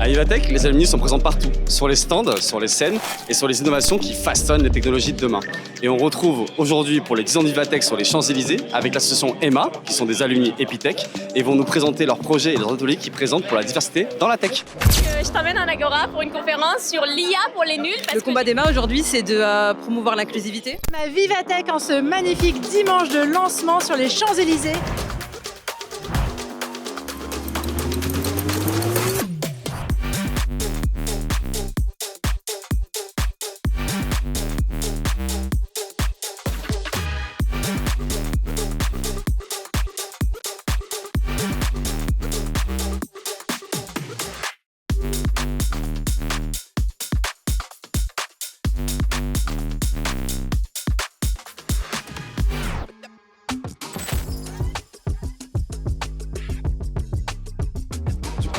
À Vivatech, les alumni sont présents partout, sur les stands, sur les scènes et sur les innovations qui façonnent les technologies de demain. Et on retrouve aujourd'hui pour les 10 ans de Vivatech sur les Champs-Élysées avec l'association EMA, qui sont des alumni Epitech, et vont nous présenter leurs projets et leurs ateliers qui présentent pour la diversité dans la tech. Je t'emmène à Agora pour une conférence sur l'IA pour les nuls. Le combat d'EMA aujourd'hui, c'est de promouvoir l'inclusivité. À Vivatech en ce magnifique dimanche de lancement sur les Champs-Élysées.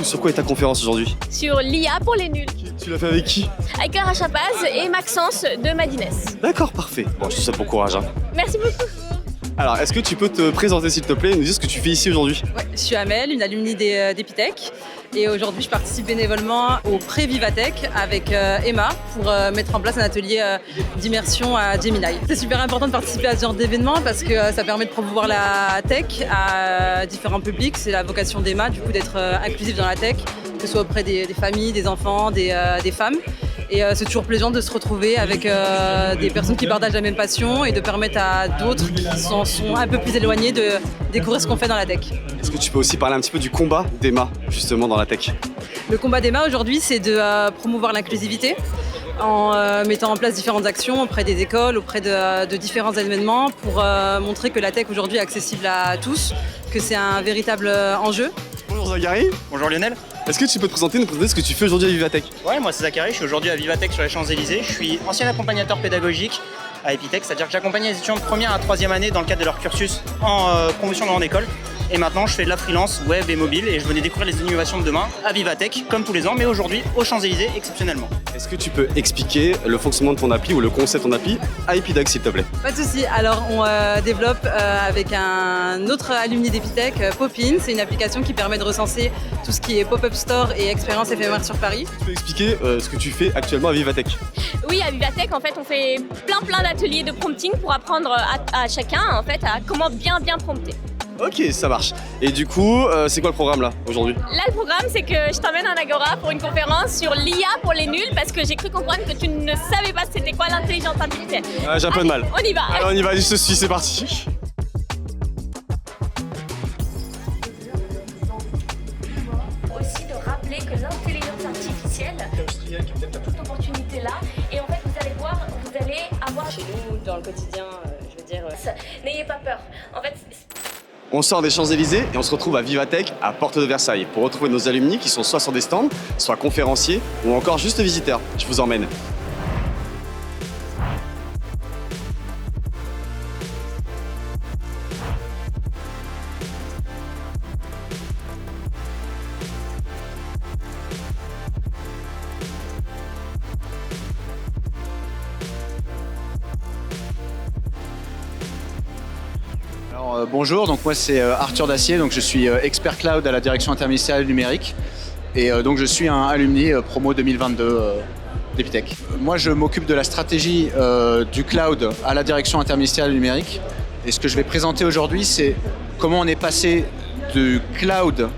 Sur quoi est ta conférence aujourd'hui? Sur l'IA pour les nuls. Tu l'as fait avec qui? Avec Clara Chapaz et Maxence de Madines. D'accord, parfait. Bon, je te souhaite bon courage. Merci beaucoup. Alors, est-ce que tu peux te présenter s'il te plaît et nous dire ce que tu fais ici aujourd'hui? Ouais, je suis Amel, une alumni d'Epitech. Et aujourd'hui, je participe bénévolement au Pré-Vivatech avec Emma pour mettre en place un atelier d'immersion à Gemini. C'est super important de participer à ce genre d'événement parce que ça permet de promouvoir la tech à différents publics. C'est la vocation d'Emma, du coup, d'être inclusif dans la tech, que ce soit auprès des familles, des enfants, des femmes. Et c'est toujours plaisant de se retrouver avec des personnes qui partagent la même passion et de permettre à d'autres qui sont un peu plus éloignés de découvrir ce qu'on fait dans la tech. Est-ce que tu peux aussi parler un petit peu du combat d'EMA, justement, dans la tech? Le combat d'EMA aujourd'hui, c'est de promouvoir l'inclusivité en mettant en place différentes actions auprès des écoles, auprès de différents événements pour montrer que la tech aujourd'hui est accessible à tous, que c'est un véritable enjeu. Bonjour Zachary. Bonjour Lionel. Est-ce que tu peux te présenter ce que tu fais aujourd'hui à Vivatech? Ouais, moi c'est Zachary, je suis aujourd'hui à Vivatech sur les Champs-Élysées. Je suis ancien accompagnateur pédagogique à Epitech, c'est-à-dire que j'accompagne les étudiants de première à troisième année dans le cadre de leur cursus en promotion de grande école. Et maintenant, je fais de la freelance web et mobile et je venais découvrir les innovations de demain à Vivatech, comme tous les ans, mais aujourd'hui aux Champs-Élysées exceptionnellement. Est-ce que tu peux expliquer le fonctionnement de ton appli ou le concept de ton appli à Epitech, s'il te plaît? Pas de souci. Alors, on développe avec un autre alumni d'Epitech, Popin. C'est une application qui permet de recenser tout ce qui est pop-up store et expérience éphémère sur Paris. Tu peux expliquer ce que tu fais actuellement à Vivatech? Oui, à Vivatech, en fait, on fait plein d'ateliers de prompting pour apprendre à chacun, en fait, à comment bien prompter. Ok, ça marche. Et du coup, c'est quoi le programme là, aujourd'hui? Là, le programme, c'est que je t'emmène à Agora pour une conférence sur l'IA pour les nuls parce que j'ai cru comprendre que tu ne savais pas c'était quoi l'intelligence artificielle. J'ai un peu de mal. On y va. Allez, on y va, je te suis, c'est parti. Aussi de rappeler que l'intelligence artificielle, toute opportunité là, et en fait, vous allez voir, vous allez avoir Chez nous, dans le quotidien, je veux dire... N'ayez pas peur. En fait, On sort des Champs-Élysées et on se retrouve à Vivatech, à Porte de Versailles, pour retrouver nos alumni qui sont soit sur des stands, soit conférenciers, ou encore juste visiteurs. Je vous emmène. Alors, bonjour, donc moi c'est Arthur Dacier, donc je suis expert cloud à la direction interministérielle numérique et donc je suis un alumni promo 2022 d'Epitech. Moi je m'occupe de la stratégie du cloud à la direction interministérielle numérique et ce que je vais présenter aujourd'hui c'est comment on est passé du cloud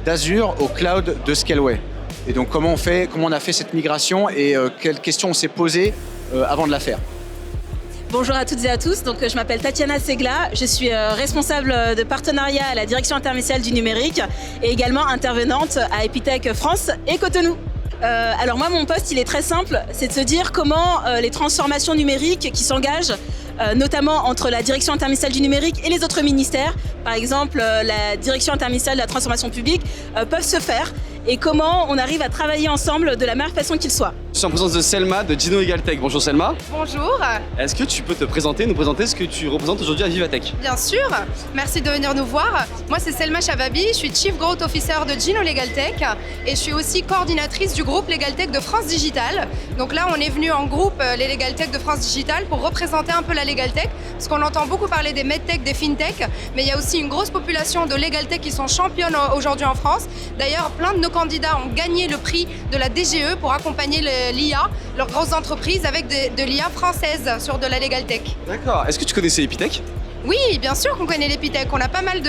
d'Azure au cloud de Scaleway. Et donc comment on a fait cette migration et quelles questions on s'est posées avant de la faire. Bonjour à toutes et à tous, donc, je m'appelle Tatiana Segla, je suis responsable de partenariat à la direction interministérielle du numérique et également intervenante à Epitech France et Cotonou. Alors moi mon poste il est très simple, c'est de se dire comment les transformations numériques qui s'engagent notamment entre la direction interministérielle du numérique et les autres ministères, par exemple la direction interministérielle de la transformation publique, peuvent se faire et comment on arrive à travailler ensemble de la meilleure façon qu'il soit. Je suis en présence de Selma de Gino Egaltech. Bonjour Selma. Bonjour. Est-ce que tu peux nous présenter ce que tu représentes aujourd'hui à Vivatech? Bien sûr, merci de venir nous voir. Moi c'est Selma Chavabi, je suis Chief Growth Officer de Gino Legaltech et je suis aussi coordinatrice du groupe Legaltech de France Digital. Donc là on est venu en groupe les Legaltech de France Digital pour représenter un peu la Legaltech parce qu'on entend beaucoup parler des medtech, des fintech, mais il y a aussi une grosse population de Legaltech qui sont championnes aujourd'hui en France. D'ailleurs plein de nos candidats ont gagné le prix de la DGE pour accompagner l'IA, leurs grosses entreprises, avec de l'IA française sur de la Legal Tech. D'accord. Est-ce que tu connaissais Epitech? Oui, bien sûr qu'on connaît l'Epitech. On a pas mal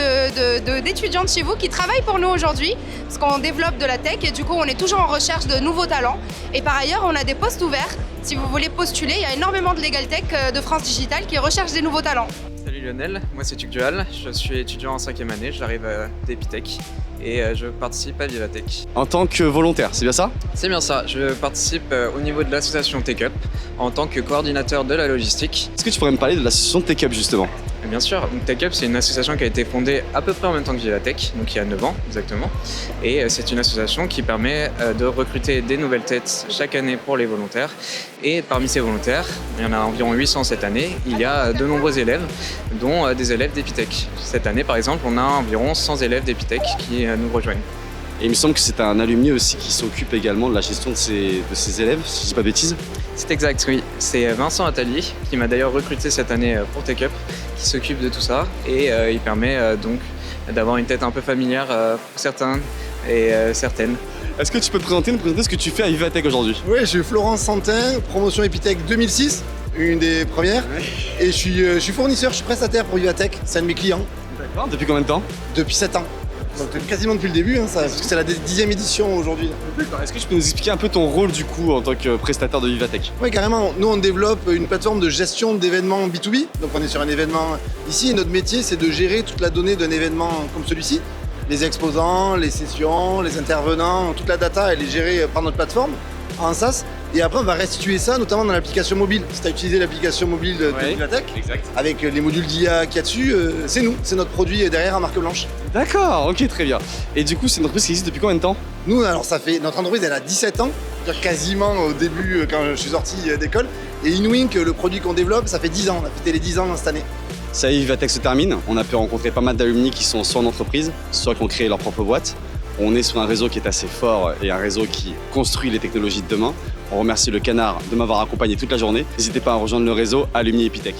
d'étudiants de chez vous qui travaillent pour nous aujourd'hui parce qu'on développe de la tech et du coup on est toujours en recherche de nouveaux talents. Et par ailleurs, on a des postes ouverts. Si vous voulez postuler, il y a énormément de Legal Tech de France Digital qui recherchent des nouveaux talents. Salut Lionel, moi c'est Tugdual, je suis étudiant en 5e année, j'arrive d'Epitech et je participe à Vivatech. En tant que volontaire, c'est bien ça? C'est bien ça, je participe au niveau de l'association TechUp en tant que coordinateur de la logistique. Est-ce que tu pourrais me parler de l'association TechUp justement? Et bien sûr, donc TechUp c'est une association qui a été fondée à peu près en même temps que Vivatech, donc il y a 9 ans exactement. Et c'est une association qui permet de recruter des nouvelles têtes chaque année pour les volontaires. Et parmi ces volontaires, il y en a environ 800 cette année, il y a de nombreux élèves, dont des élèves d'Epitech. Cette année par exemple, on a environ 100 élèves d'Epitech qui nous rejoignent. Et il me semble que c'est un alumni aussi qui s'occupe également de la gestion de ses élèves, si je dis pas de bêtises. C'est exact, oui. C'est Vincent Attali, qui m'a d'ailleurs recruté cette année pour TechUp, qui s'occupe de tout ça. Et il permet donc d'avoir une tête un peu familière pour certains et certaines. Est-ce que tu peux nous présenter ce que tu fais à Vivatech aujourd'hui? Oui, je suis Florence Santin, promotion Epitech 2006, une des premières. Et je suis fournisseur, je suis prestataire pour Vivatech, c'est un de mes clients. D'accord. Depuis combien de temps? Depuis 7 ans. Donc quasiment depuis le début, hein, parce que c'est la 10e édition aujourd'hui. D'accord. Est-ce que tu peux nous expliquer un peu ton rôle du coup en tant que prestataire de Vivatech? Oui, carrément. Nous, on développe une plateforme de gestion d'événements B2B. Donc on est sur un événement ici et notre métier, c'est de gérer toute la donnée d'un événement comme celui-ci. Les exposants, les sessions, les intervenants, toute la data, elle est gérée par notre plateforme en SaaS. Et après, on va restituer ça, notamment dans l'application mobile. Si tu as utilisé l'application mobile de Vivatech, avec les modules d'IA qu'il y a dessus, c'est nous, c'est notre produit derrière en marque blanche. D'accord, ok, très bien. Et du coup, c'est une entreprise qui existe depuis combien de temps? Nous, alors notre entreprise, elle a 17 ans, quasiment au début quand je suis sorti d'école. Et InWink, le produit qu'on développe, ça fait 10 ans, on a fêté les 10 ans cette année. Ça y est, Vivatech se termine. On a pu rencontrer pas mal d'alumni qui sont soit en entreprise, soit qui ont créé leur propre boîte. On est sur un réseau qui est assez fort et un réseau qui construit les technologies de demain. On remercie le Canard de m'avoir accompagné toute la journée. N'hésitez pas à rejoindre le réseau Alumni Epitech.